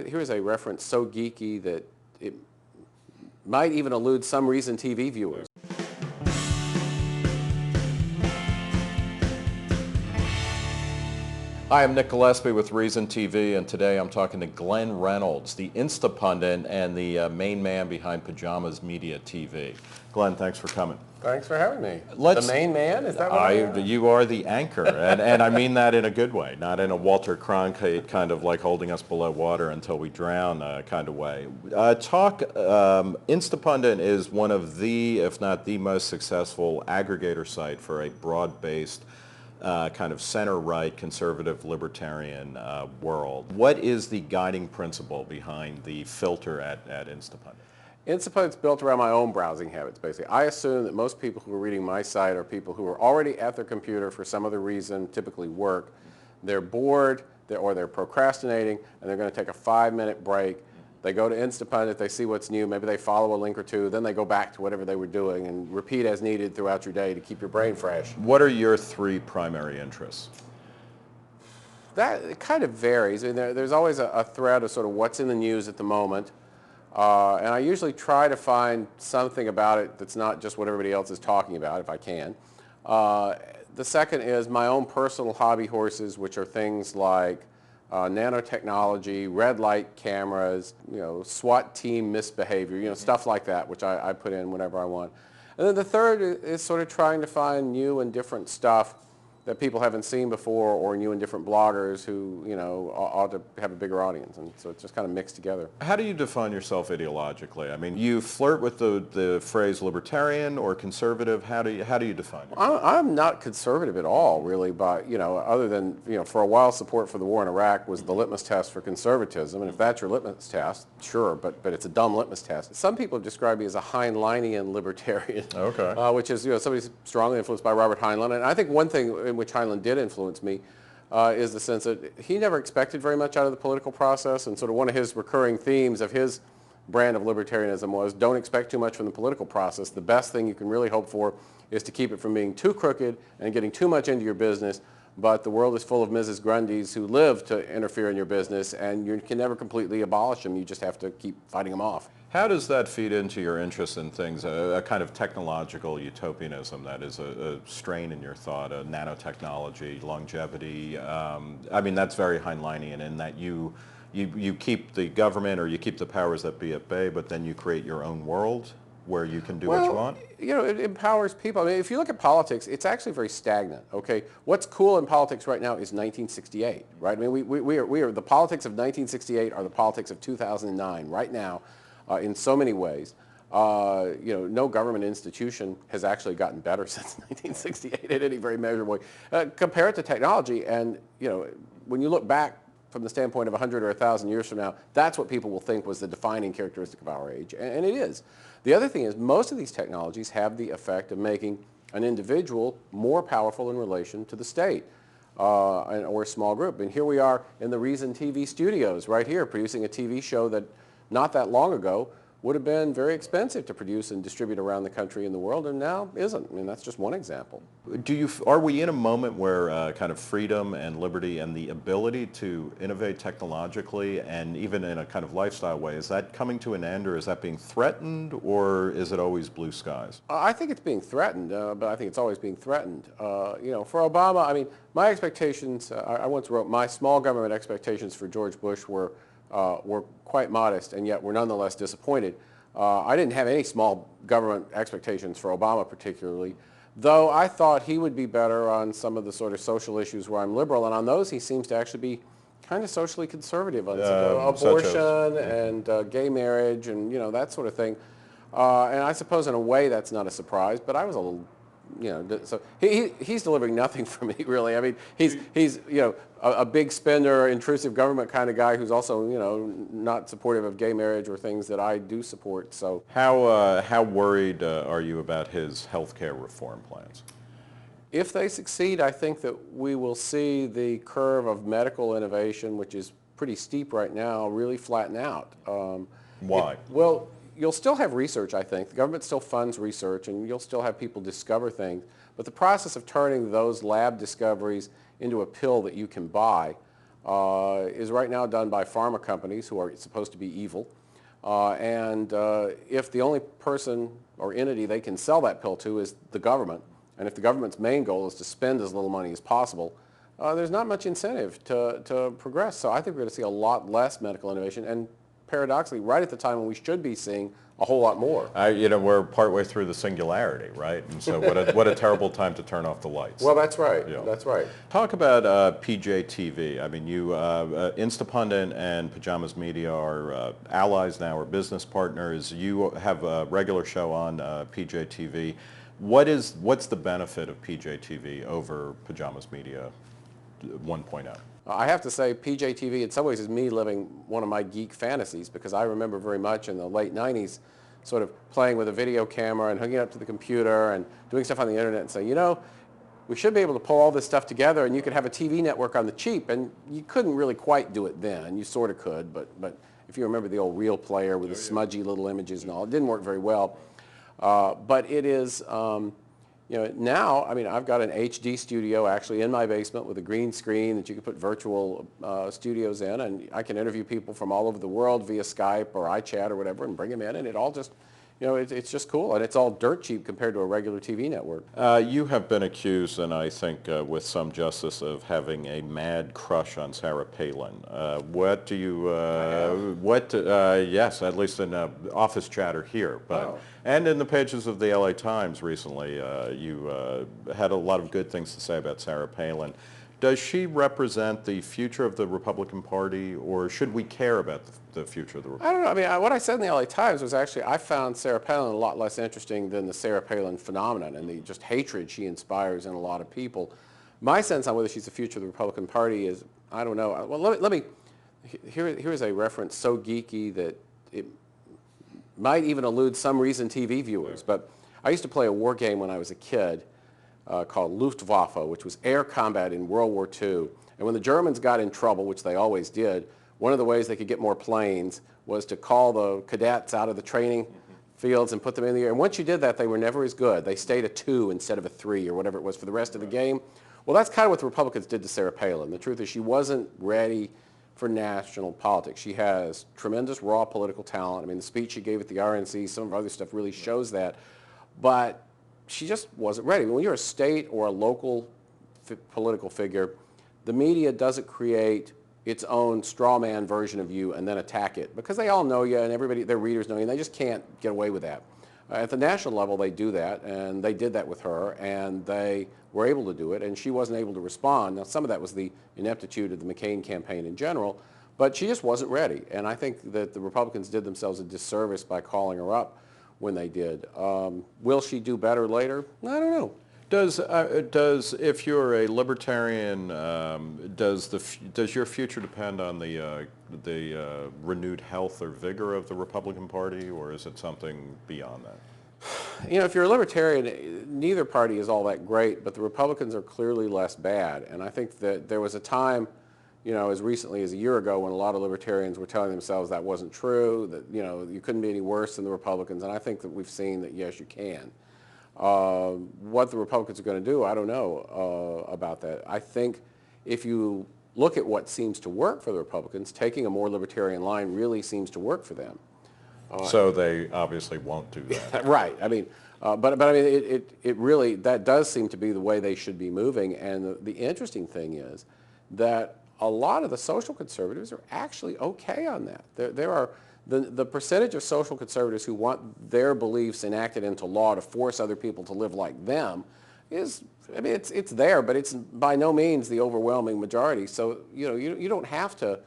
here's a reference so geeky that it might even elude some ReasonTV viewers. Hi, I'm Nick Gillespie with ReasonTV, and today I'm talking to Glenn Reynolds, the Instapundit and the main man behind Pajamas Media TV. Glenn, thanks for coming. Thanks for having me. The main man? Is that what I am? You are the anchor, and I mean that in a good way, not in a Walter Cronkite kind of like holding us below water until we drown kind of way. Instapundit is one of the, if not the most successful aggregator site for a broad-based kind of center-right, conservative, libertarian world. What is the guiding principle behind the filter at Instapundit? Instapundit's built around my own browsing habits, basically. I assume that most people who are reading my site are people who are already at their computer for some other reason, typically work. They're bored, or they're procrastinating, and they're going to take a 5-minute break. They go to Instapundit, they see what's new, maybe they follow a link or two, then they go back to whatever they were doing and repeat as needed throughout your day to keep your brain fresh. What are your 3 primary interests? It kind of varies. I mean, there's always a thread of sort of what's in the news at the moment. And I usually try to find something about it that's not just what everybody else is talking about, if I can. The second is my own personal hobby horses, which are things like nanotechnology, red light cameras, SWAT team misbehavior, stuff like that, which I put in whenever I want. And then the third is sort of trying to find new and different stuff that people haven't seen before, or new and different bloggers who, ought to have a bigger audience. And so it's just kind of mixed together. How do you define yourself ideologically? I mean, you flirt with the phrase libertarian or conservative. How do you define it? I'm not conservative at all, really, but, other than, for a while support for the war in Iraq was the litmus test for conservatism. And if that's your litmus test, sure, but it's a dumb litmus test. Some people have described me as a Heinleinian libertarian. Okay. Which is, somebody strongly influenced by Robert Heinlein. And I think one thing in which Heinlein did influence me is the sense that he never expected very much out of the political process, and sort of one of his recurring themes of his brand of libertarianism was don't expect too much from the political process. The best thing you can really hope for is to keep it from being too crooked and getting too much into your business, but the world is full of Mrs. Grundys who live to interfere in your business, and you can never completely abolish them. You just have to keep fighting them off. How does that feed into your interest in things, a kind of technological utopianism that is a strain in your thought, nanotechnology, longevity? I mean, that's very Heinleinian in that you keep the government or you keep the powers that be at bay, but then you create your own world where you can do what you want? It empowers people. I mean, if you look at politics, it's actually very stagnant, okay? What's cool in politics right now is 1968, right? I mean, we are the politics of 1968 are the politics of 2009 right now. In so many ways, no government institution has actually gotten better since 1968 in any very measurable way. Compare it to technology, and when you look back from the standpoint of 100 or 1,000 years from now, that's what people will think was the defining characteristic of our age, and it is. The other thing is most of these technologies have the effect of making an individual more powerful in relation to the state. Or a small group. And here we are in the ReasonTV studios right here producing a TV show that not that long ago would have been very expensive to produce and distribute around the country and the world, and now isn't. I mean, that's just one example. Are we in a moment where kind of freedom and liberty and the ability to innovate technologically and even in a kind of lifestyle way, is that coming to an end, or is that being threatened, or is it always blue skies? I think it's being threatened, but I think it's always being threatened. For Obama, I mean, my expectations, I once wrote, my small government expectations for George Bush were quite modest, and yet we're nonetheless disappointed. I didn't have any small government expectations for Obama particularly, though I thought he would be better on some of the sort of social issues where I'm liberal, and on those he seems to actually be kind of socially conservative on abortion and gay marriage and that sort of thing. And I suppose in a way that's not a surprise, but I was a little so he's delivering nothing for me, really. I mean, he's a big spender, intrusive government kind of guy who's also not supportive of gay marriage or things that I do support. So how worried are you about his health care reform plans? If they succeed, I think that we will see the curve of medical innovation, which is pretty steep right now, really flatten out. Why? Well, you'll still have research, I think. The government still funds research, and you'll still have people discover things. But the process of turning those lab discoveries into a pill that you can buy is right now done by pharma companies who are supposed to be evil. If the only person or entity they can sell that pill to is the government, and if the government's main goal is to spend as little money as possible, there's not much incentive to progress. So I think we're going to see a lot less medical innovation, and paradoxically, right at the time when we should be seeing a whole lot more. We're partway through the singularity, right? And so what a terrible time to turn off the lights. Well, that's right. Yeah. That's right. Talk about PJTV. I mean, Instapundit and Pajamas Media are allies now, or business partners. You have a regular show on PJTV. What's the benefit of PJTV over Pajamas Media 1.0? I have to say, PJTV in some ways is me living one of my geek fantasies, because I remember very much in the late 90s sort of playing with a video camera and hooking it up to the computer and doing stuff on the internet and saying, we should be able to pull all this stuff together and you could have a TV network on the cheap. And you couldn't really quite do it then. You sort of could, but if you remember the old reel player with the smudgy little images and all, it didn't work very well. But it is... now, I mean, I've got an HD studio actually in my basement with a green screen that you can put virtual studios in, and I can interview people from all over the world via Skype or iChat or whatever and bring them in, and it all just, it's just cool, and it's all dirt cheap compared to a regular TV network. You have been accused, and I think with some justice, of having a mad crush on Sarah Palin. What do you, yes, at least in office chatter here, but... Oh. And in the pages of the LA Times recently, you had a lot of good things to say about Sarah Palin. Does she represent the future of the Republican Party, or should we care about the future of the Republican Party? I don't know. I mean, what I said in the LA Times was actually, I found Sarah Palin a lot less interesting than the Sarah Palin phenomenon and the just hatred she inspires in a lot of people. My sense on whether she's the future of the Republican Party is, I don't know. Well, let me here's a reference so geeky that it might even elude some ReasonTV viewers, but I used to play a war game when I was a kid called Luftwaffe, which was air combat in World War II. And when the Germans got in trouble, which they always did, one of the ways they could get more planes was to call the cadets out of the training fields and put them in the air. And once you did that, they were never as good. They stayed a 2 instead of a 3 or whatever it was for the rest of the game. Well, that's kind of what the Republicans did to Sarah Palin. The truth is she wasn't ready for national politics. She has tremendous raw political talent. I mean, the speech she gave at the RNC, some of her other stuff really shows that. But she just wasn't ready. When you're a state or a local political figure, the media doesn't create its own straw man version of you and then attack it, because they all know you and everybody, their readers know you, and they just can't get away with that. At the national level, they do that, and they did that with her, and they were able to do it, and she wasn't able to respond. Now, some of that was the ineptitude of the McCain campaign in general, but she just wasn't ready, and I think that the Republicans did themselves a disservice by calling her up when they did. Will she do better later? I don't know. If you're a libertarian, does your future depend on the renewed health or vigor of the Republican Party, or is it something beyond that? If you're a libertarian, neither party is all that great, but the Republicans are clearly less bad. And I think that there was a time, as recently as a year ago, when a lot of libertarians were telling themselves that wasn't true, that, you couldn't be any worse than the Republicans. And I think that we've seen that, yes, you can. What the Republicans are going to do, I don't know about that. I think if you look at what seems to work for the Republicans, taking a more libertarian line really seems to work for them. So they obviously won't do that. Right. I mean, but I mean, it really, that does seem to be the way they should be moving. And the interesting thing is that a lot of the social conservatives are actually okay on that. There are the percentage of social conservatives who want their beliefs enacted into law to force other people to live like them is, I mean, it's there, but it's by no means the overwhelming majority. So, you don't have to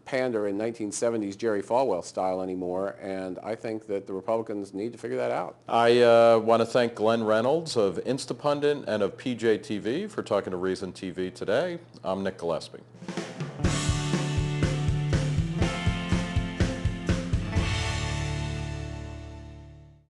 pander in 1970s Jerry Falwell style anymore, and I think that the Republicans need to figure that out. I want to thank Glenn Reynolds of Instapundit and of PJTV for talking to ReasonTV today. I'm Nick Gillespie.